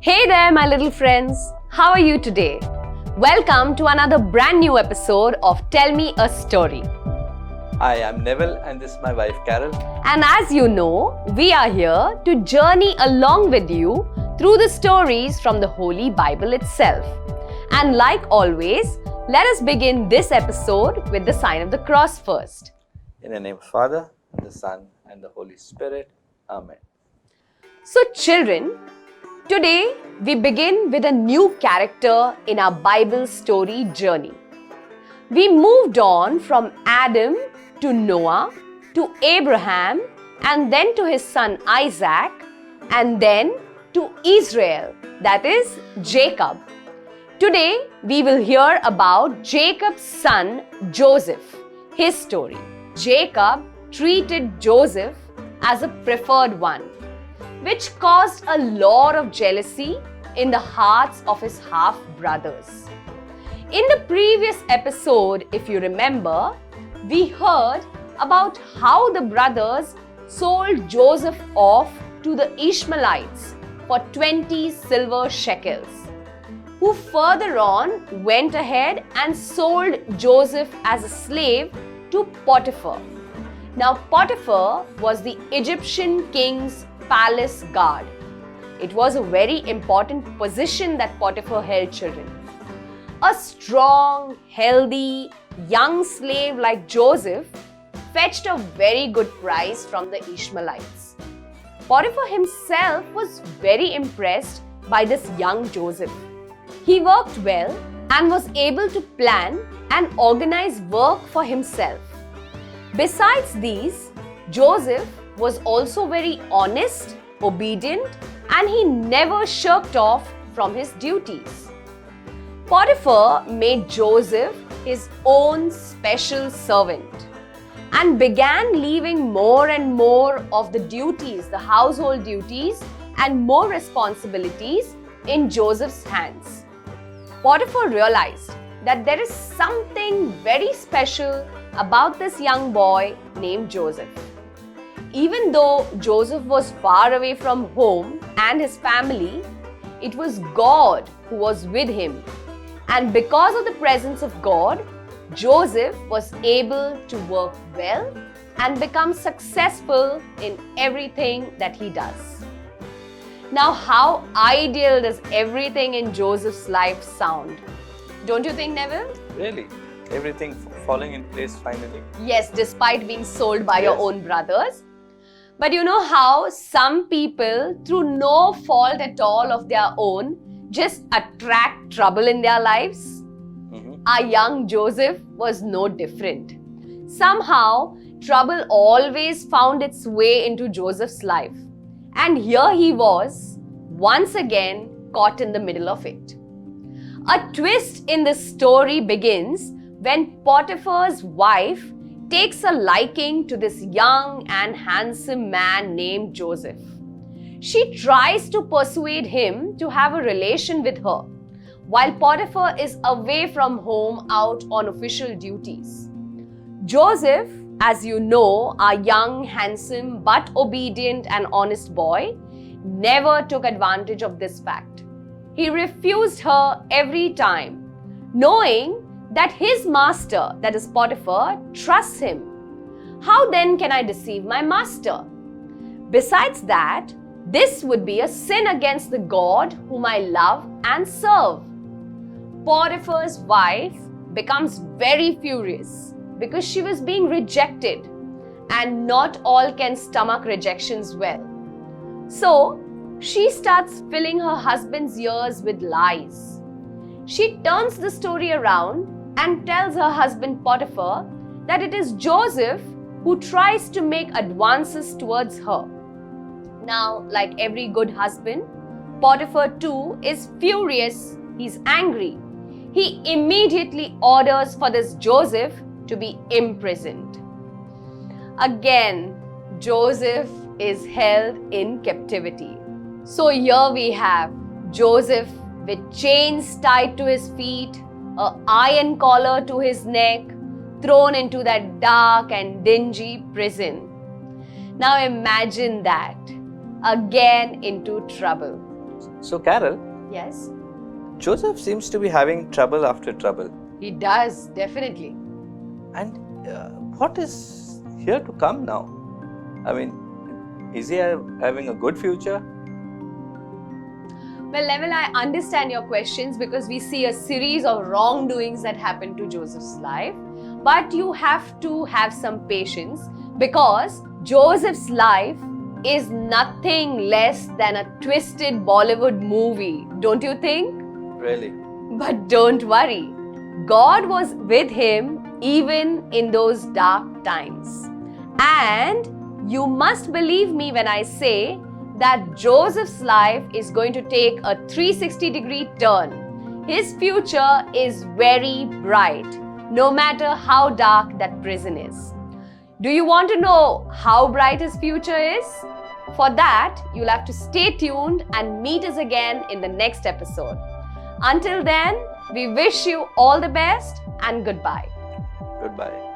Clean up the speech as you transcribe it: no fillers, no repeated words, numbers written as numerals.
Hey there, my little friends. How are you today? Welcome to another brand new episode of Tell Me a Story. Hi, I'm Neville and this is my wife Carol. And as you know, we are here to journey along with you through the stories from the Holy Bible itself. And like always, let us begin this episode with the sign of the cross first. In the name of the Father, and the Son, and the Holy Spirit. Amen. So children, today we begin with a new character in our Bible story journey. We moved on from Adam to Noah to Abraham and then to his son Isaac and then to Israel, that is Jacob. Today we will hear about Jacob's son Joseph, his story. Jacob treated Joseph as a preferred one, which caused a lot of jealousy in the hearts of his half-brothers. In the previous episode, if you remember, we heard about how the brothers sold Joseph off to the Ishmaelites for 20 silver shekels, who further on went ahead and sold Joseph as a slave to Potiphar. Now, Potiphar was the Egyptian king's palace guard. It was a very important position that Potiphar held, children. A strong, healthy, young slave like Joseph fetched a very good price from the Ishmaelites. Potiphar himself was very impressed by this young Joseph. He worked well and was able to plan and organize work for himself. Besides these, Joseph was also very honest, obedient, and he never shirked off from his duties. Potiphar made Joseph his own special servant and began leaving more and more of the duties, the household duties, and more responsibilities in Joseph's hands. Potiphar realized that there is something very special about this young boy named Joseph. Even though Joseph was far away from home and his family, it was God who was with him. And because of the presence of God, Joseph was able to work well and become successful in everything that he does. Now, how ideal does everything in Joseph's life sound? Don't you think, Neville? Really? Everything falling in place finally? Yes, despite being sold by your own brothers. But you know how some people, through no fault at all of their own, just attract trouble in their lives? Our young Joseph was no different. Somehow, trouble always found its way into Joseph's life. And here he was, once again, caught in the middle of it. A twist in this story begins when Potiphar's wife takes a liking to this young and handsome man named Joseph. She tries to persuade him to have a relation with her, while Potiphar is away from home out on official duties. Joseph, as you know, our young, handsome, but obedient and honest boy, never took advantage of this fact. He refused her every time, knowing that his master, that is Potiphar, trusts him. How then can I deceive my master? Besides that, this would be a sin against the God whom I love and serve. Potiphar's wife becomes very furious because she was being rejected, and not all can stomach rejections well. So, she starts filling her husband's ears with lies. She turns the story around and tells her husband Potiphar that it is Joseph who tries to make advances towards her. Now, like every good husband, Potiphar too is furious, he's angry. He immediately orders for this Joseph to be imprisoned. Again, Joseph is held in captivity. So here we have Joseph with chains tied to his feet, an iron collar to his neck, thrown into that dark and dingy prison. Now imagine that, again into trouble. So, Carol, Yes, Joseph seems to be having trouble after trouble. he does, definitely. And what is here to come now? I mean, is he having a good future? Well, Neville, I understand your questions because we see a series of wrongdoings that happened to Joseph's life. But you have to have some patience because Joseph's life is nothing less than a twisted Bollywood movie, don't you think? Really? But don't worry, God was with him even in those dark times. And you must believe me when I say that Joseph's life is going to take a 360-degree turn. His future is very bright, no matter how dark that prison is. Do you want to know how bright his future is? For that, you'll have to stay tuned and meet us again in the next episode. Until then, we wish you all the best and goodbye. Goodbye.